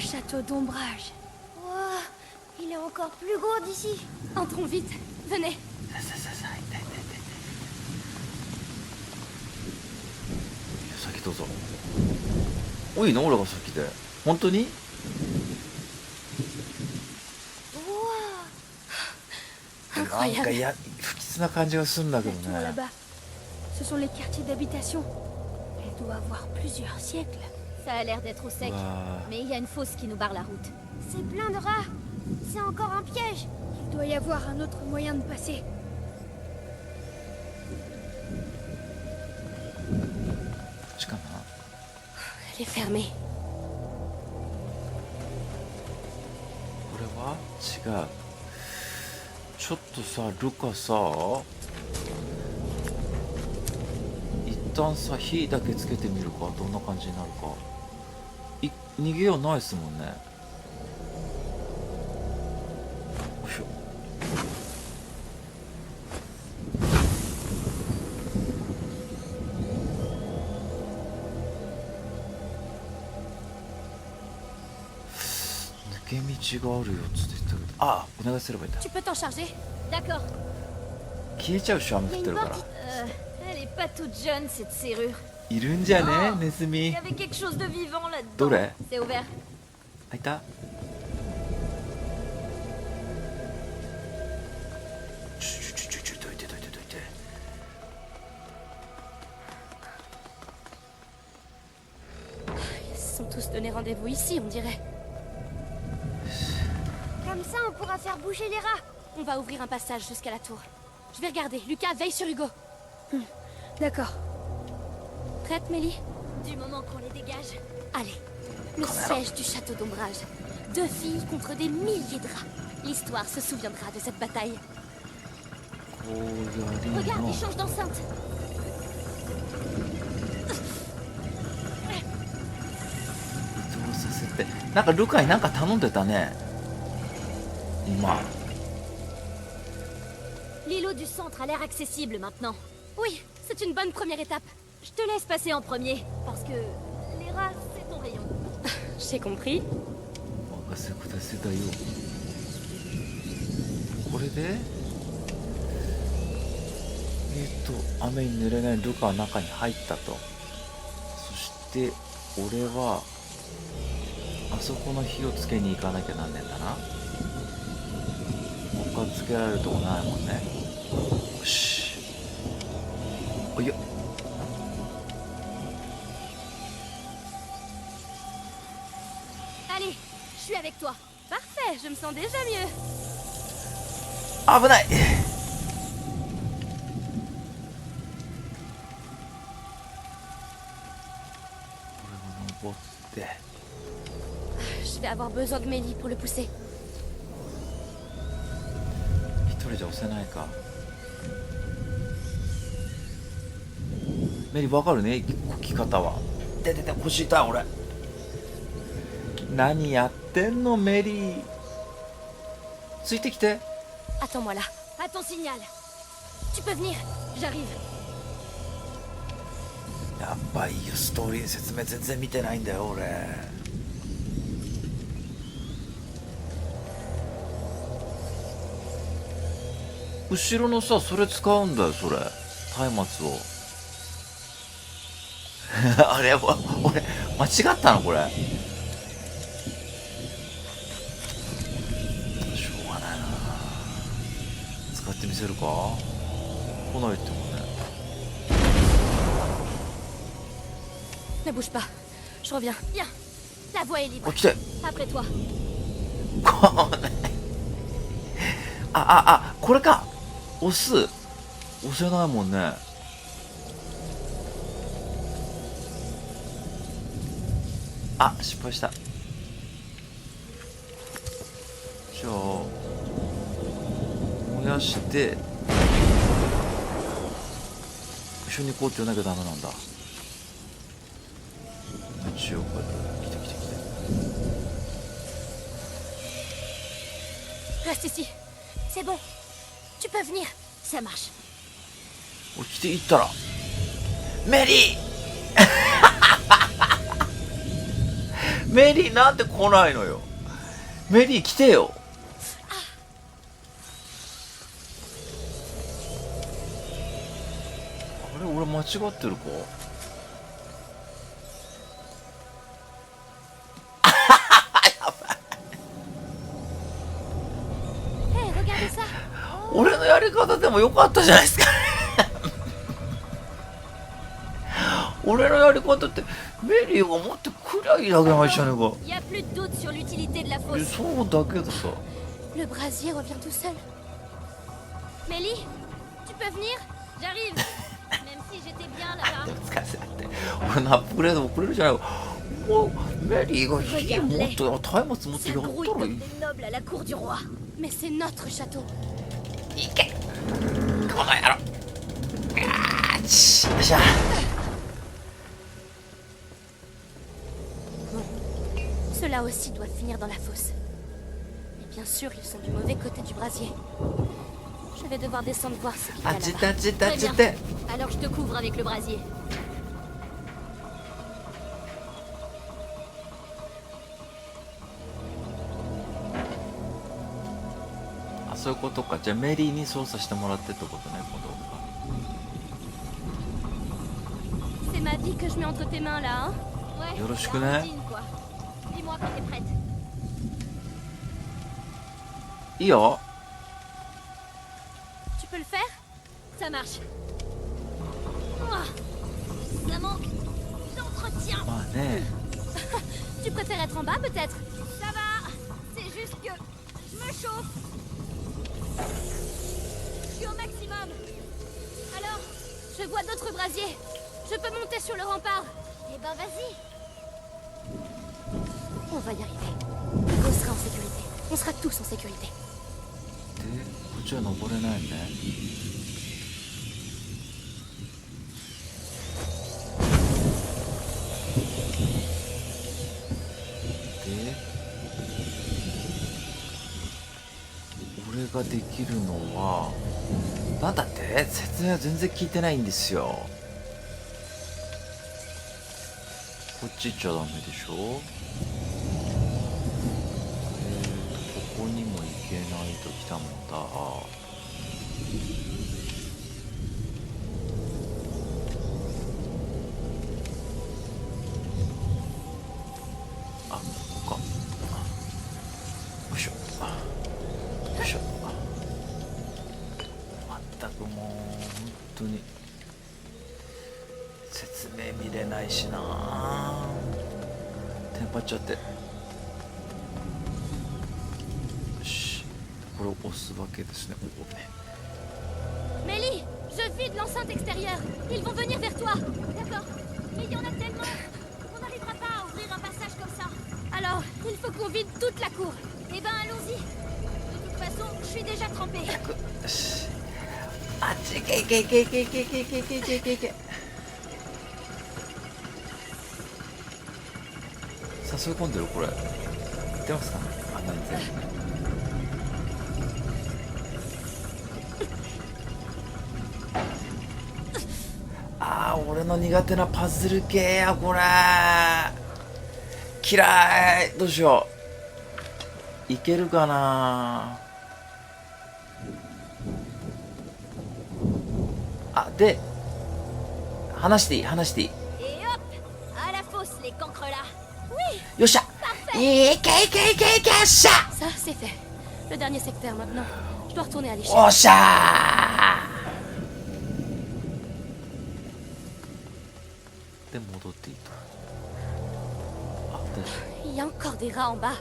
château d'ombrage. Wow, il est encore plus gros d'ici. Entrons vite, venez. さあ痛い痛い痛いいや先どうぞ。おいいの俺が先で本当に なんか Incroyable. 不吉な感じがするんだけ La ど tour ね。 là-bas. Ce sont les quartiers d'habitation. Elle doit avoir plusieurs siècles. Ça a l'air d'être au sec. うわ Mais il y a une fosse qui nous barre la route. C'est plein de rats. C'est encore un piège. Il doit y avoir un autre moyen de passer. こっちかな。 Elle est fermée. これは違う。ちょっとさルカさ一旦さ火だけつけてみるか。どんな感じになるか。逃げようないっすもんね。よいしょ。抜け道があるよっつって言ったけど、ああお願いすればいいんだ。 Tu peux t'en charger? D'accord. 消えちゃうっしょ雨 Il y 降 a って une るから。 porte. Elle est pas toute jeune cette serrure. いるんじゃね Oh ネズミ。 Il y avait quelque chose de vivant là-dedans. どれ C'est ouvert. 開いた。ちょどいてどいてどいて。 Ils se sont tous donné rendez-vous ici, on dirait. Comme ça, on pourra faire bouger les rats. On va ouvrir un passage jusqu'à la tour. Je vais regarder. Lucas, veille sur Hugo. D'accord. Prête, Mélie? Du moment qu'on les dégage. Allez. Le siège du château d'ombrage. 2 filles contre des milliers de rats. L'histoire se souviendra de cette bataille. こうやり Regarde, の il change d'enceinte. 移動させて。なんかルカになんか頼んでたね。今。 L'îlot du centre a l'air accessible maintenant. Oui, c'est une bonne première étape. Je te laisse passer en premier, parce que les rats, c'est ton rayon. J'ai compris. 任せくださいだよ。これで雨に濡れないルカは中に入ったと。そして俺はあそこの火をつけに行かなきゃなんねんだな。他つけられるとこないもんね。よし。おいよ。 Allez, je suis avec toi. Parfait, je me sens déjà mieux. 危ない。これを登って。 Je vais avoir besoin de Mélie pour le pousser. 一人じゃ押せないか。メリ分かるね、こき方は。で腰痛い俺。何やってんのメリー。ついてきて。 Attends-moi là. À ton signal. Tu peux venir. J'arrive. やっぱいいよ、ストーリー説明全然見てないんだよ俺。後ろのさ、それ使うんだよそれ、松明を。あれ俺間違ったのこれ。しょうがないな。使ってみせるか。来ないってもね。 Ne bouge pas. Je reviens. Viens. La voie est libre. あ、来て。 Après toi. これこれか。押せないもんね。あ、失敗した。じゃあ燃やして一緒にこうって言わなきゃダメなんだ。一応こうやって来て。 Reste ici. C'est bon. Tu peux venir. Ça marche. 俺来ていったらメリーメリーなんで来ないのよ。メリー来てよ。あれ俺間違ってるか。Hé, regardez ça. 俺のやり方でもよかったじゃないですか。俺のやり方ってメリーが持ってくりゃいいだけの話じゃねえか。 Y a plus de doute sur l'utilité de la fosse. そうだけどさ。 Le brasier revient tout seul. Mélie, tu peux venir? J'arrive. Même si j'étais bien là-bas. 疲れてって俺のアップグレードもくれるじゃないか。もうメリーが火持って松明持って Ça やっ grouille たらい comme い。 des nobles à la cour du roi. Mais c'est notre château. いけこの野郎。あーちよっしゃ。 Ceux-là aussi doivent finir dans la fosse. Et bien sûr, ils sont du mauvais côté du brasier. Je vais devoir descendre voir ce qu'il y a あっち行って là-bas. あっち行ってあっ Très ち行 bien. って。 Alors je te couvre avec le brasier. あ、そういうことか。じゃあメリーに操作してもらってってことね、この動画。 C'est ma vie que je mets entre tes mains là, hein? Ouais, Yoroshiku la ne. routine, quoi. Dis-moi quand t'es prête. いいよ。 Tu peux le faire? Ça marche. Ouah, ça manque d'entretien. まあね。 Tu préfères être en bas peut-être? Ça va. C'est juste que je me chauffe. Je suis au maximum. Alors, Je vois d'autres brasiers. Je peux monter sur le rempart. eh ben vas-y. On va y arriver. Hugo sera en sécurité. On sera tous en sécurité. で、こっちは登れないね。で、俺ができるのは、なんだって説明は全然聞いてないんですよ。こっち行っちゃダメでしょ。ここにも行けないときたもんだ。あ、ここか。よいしょ。よいしょ。まったくもう本当に説明見れないしな。テンパっちゃって。 これを押すわけですね。ここね。 Mélie, je vide l'enceinte extérieure. Ils vont venir vers toi. D'accord. Mais il y en a tellement. On n'arrivera pas à ouvrir un passage comme ça. Alors, il faut qu'on vide toute la cour. Eh ben allons-y. De toute façon, je suis déjà trempée. よし。あっち行け行け行け行け行け行け行け行け行け行け。誘い込んでるこれ。出ますかね。あ、全然。 あー、俺の苦手なパズル系やこれ。嫌い。どうしよう。いけるかな。あ、で話していい話していい。 Et hop, à la fosse les cancres là. よっしゃ。いけいけいけいけ。よっしゃ。 Ça, c'est fait. Le dernier secteur maintenant. Je dois retourner à l'échelle. おっしゃー。で戻っていいと。あ、大丈 Il y a encore des rats en bas.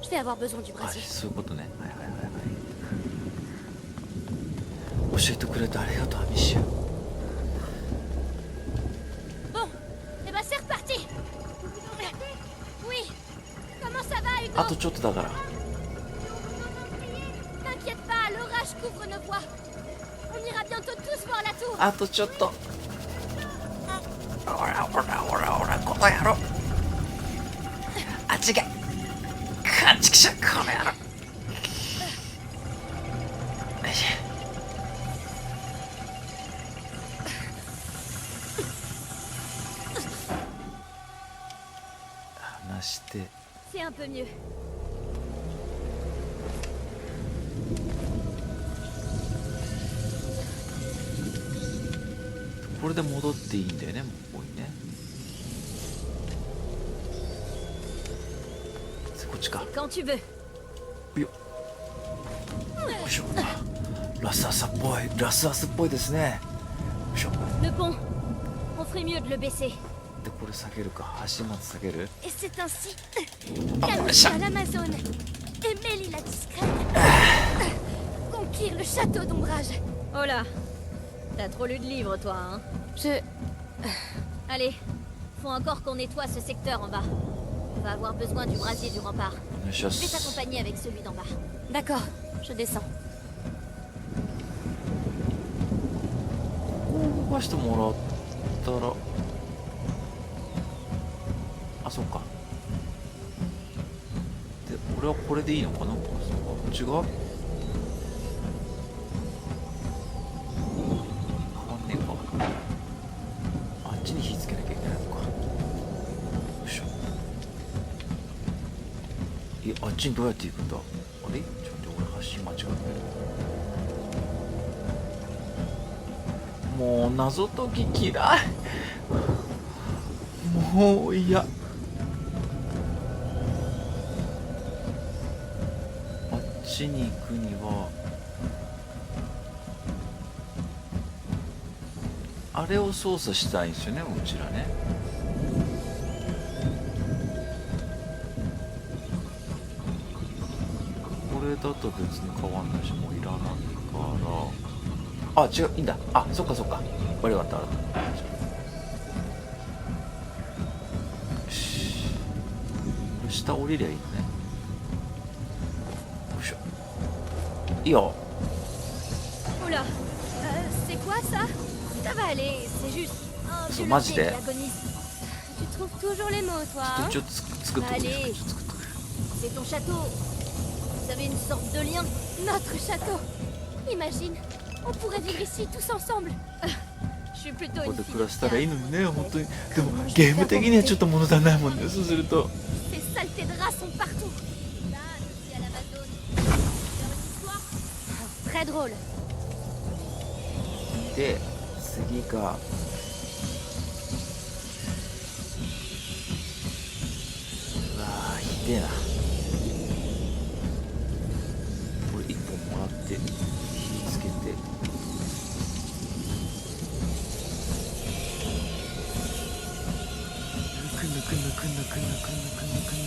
Je vais avoir besoin du 夫。あ、 brasier. そういうことね。はいはいはいはい。教えてくれてありがとう、アミシュ。 Bon, eh ben c'est reparti. Oui. Comment ça va, Hugo? あとちょっとだから。 T'inquiète pas, l'orage couvre nos voies. On ira bientôt tous voir la tour. あとちょっと。ほらほらほらほら、この野郎。あっち行け。かんちくしょ、この野郎。よいしょ。話しして、 C'est un peu mieux. これで戻っていいんだよね、ここにね。こっちか。 Quand tu veux. よいしょ。ラスアスっぽい、ラスアスっぽいですね。よいしょ。 Le pont. On ferait mieux de le baisser. でこれ下げるか、橋まで下げる。 Et c'est ainsi Ah, qu'annoncer chat. à l'Amazone et Mélie la discrète conquérir le château d'ombrage. Oh là. T'as trop lu de livres, toi, hein? Je... Allez. Faut encore qu'on nettoie ce secteur en bas. On va avoir besoin du brasier du rempart. お願いしま Je vais す。 t'accompagner avec celui d'en bas. D'accord, je descends. ここを動かしてもらったら、あ、そっか。で俺はこれでいいのかな。そうか、違う。変わんねえか。あっちに火つけなきゃいけないのか。よいしょ。あっちにどうやって行くんだ。あれ、ちょっと俺橋間違ってる。もう謎解き嫌い。もう嫌。あっちに行くにはあれを操作したいんですよね、うちらね。これだと別に変わんないし、もういらないから。あ、違う、いいんだ。あ、そっかそっか。悪かった。よし。これ下降りりゃいいのね。よいしょ。いいよ。 Oh là. C'est quoi ça? Ça va aller, c'est juste un vieux Dommage, lapier t'es- qui agonise. Tu trouves toujours les mots, toi, hein? ちょっと作っとく。 Allez. ちょっと作っとく。 C'est ton château. Vous avez une sorte de lien. Notre château. Imagine, on pourrait vivre ici tous ensemble. Je suis plutôt ここ une で fille 暮らしたらいい de のにね、本当に。でもゲーム的にはちょっと物足んないもんね。そうすると。 Ces saletés de rats sont partout. Là, je suis à l'Amazone. Faire une histoire. Très drôle. で次がうわーひでえな。これ1本もらって火つけて、くんなくんなくんなくんなくんなくんなくんな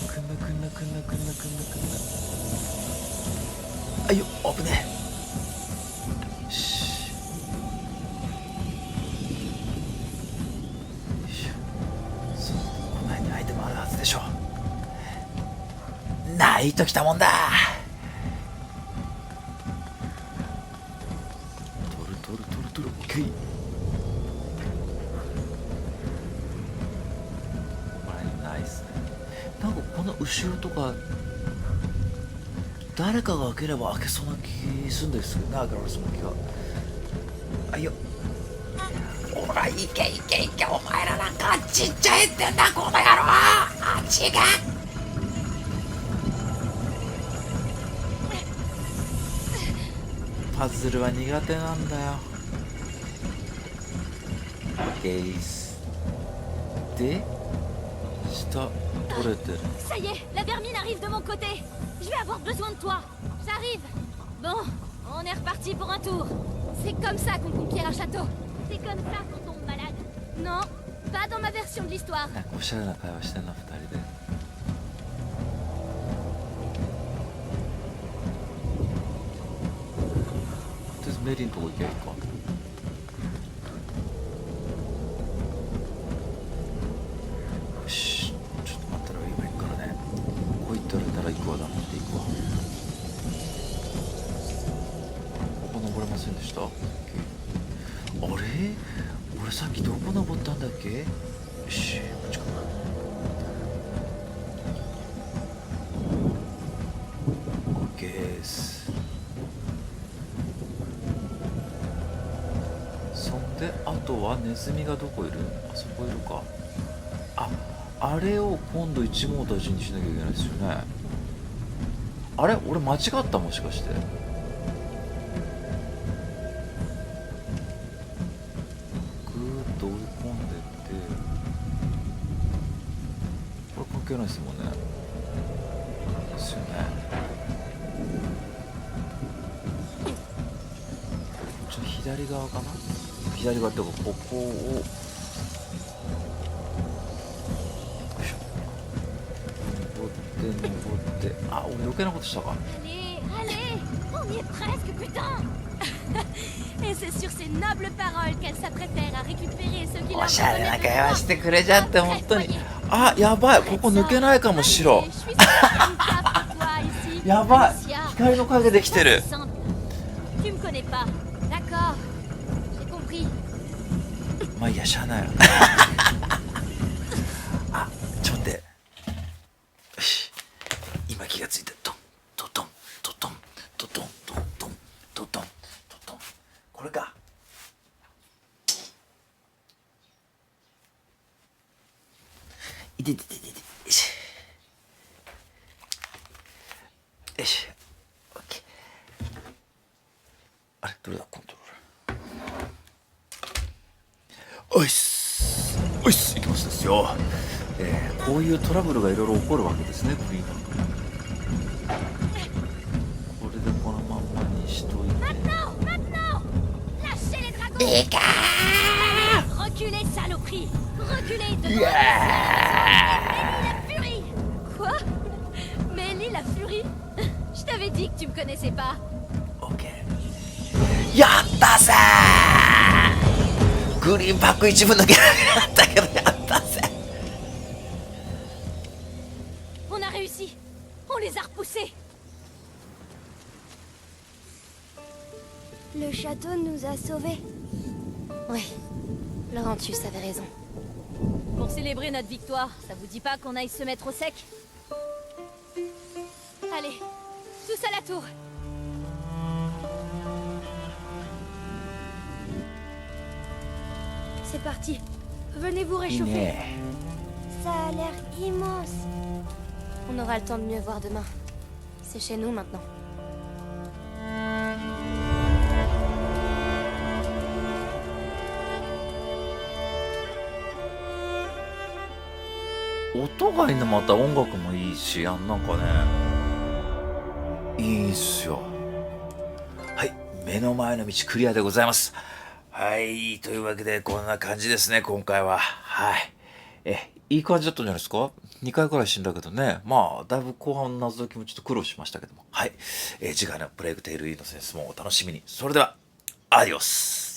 くんなくんなくんなくんなくんなくんなくんな。あいよ、危ねえ。ないときたもんだ。取る取る取る取る。オッケー。これナイスね。なんかこの後ろとか誰かが開ければ開けそうな気するんですけどね。開けられそうな気が。あいよ。おらいけいけいけ。お前らなんかちっちゃいってんだこの野郎。あっちが。パズルは苦手なんだよ。ゲイスで下取れてる。 Ça y est, la vermine arrive de mon côté. Je vais avoir besoin de toi. J'arrive. Bon, on est reparti pour un tour. C'est comme ça qu'on conquiert un château. C'est comme ça qu'on tombe malade. Non, pas dans ma version de l'histoire. なんかおしゃれな会話してんな2人で。とりあえずメリーのとこ行けばいいか。よし、ちょっと待ったら今行くからね。ここ行ったらいたら行くわ。黙って行くわ。ここ登れませんでした？あれ？俺さっきどこ登ったんだっけ？よし、こっちかな。オッケーです。そんであとはネズミがどこいる？あそこいるか。ああれを今度一網打尽にしなきゃいけないですよね。あれ俺間違った、もしかして。ぐーっと追い込んでってこれ関係ないですもんね。ですよね。ちょっと左側かな、左側ってここをよいしょ、登って、あ、俺余計なことしたか。 Allez, allez, on y est presque, putain. Et c'est sur ces nobles paroles qu'elle s'apprêtait à récupérer ce qu'il おしゃれな appartenait 会 de 話 moi. してくれちゃって本当に。あ、やばい、ここ抜けないかもしろ。 Je suis sûre qu'il y a une place pour toi ici. やばい、 Alicia, 光の影できてる。 simple. Tu me connais pas. D'accord, j'ai compris. まあいいや、しゃあないわ。あ、ちょっと待って。よし、今気がついた。トントトントトントトントントントトントトン、これか。いててててて、よしよし、オッケー。あれどれだ、コントロール。おいっす、おいっす、いきますですよ。こういうトラブルがいろいろ起こるわけですね、グリーンバック。これでこのまんまにしといて。 Maintenant, maintenant. Lâchez les dragons. Reculez, saloperie. Reculez devant Alicia, la furie. Quoi? Mélie la furie? Je t'avais dit que tu me connaissais pas. オッケー。やったぜー。グリーンバック一部抜けなかったけど、やったぜ。 On a réussi. On les a repoussés. Le château nous a sauvés. Oui, Laurentius avait raison. Pour célébrer notre victoire, ça vous dit pas qu'on aille se mettre au sec? Allez, tous à la tour. C'est parti. Venez vous いい réchauffer. ね。 Ça a l'air immense. On aura le temps de mieux voir demain. C'est chez nous maintenant. 音がいいの、また音楽もいいし、なんかね、いいっすよ。はい、目の前の道クリアでございます。はい、というわけでこんな感じですね、今回は。はい。いい感じだったんじゃないですか。2回くらい死んだけどね。まあ、だいぶ後半の謎解きもちょっと苦労しましたけども。はい。次回のプレイグテイルイノセンスもお楽しみに。それでは、アディオス。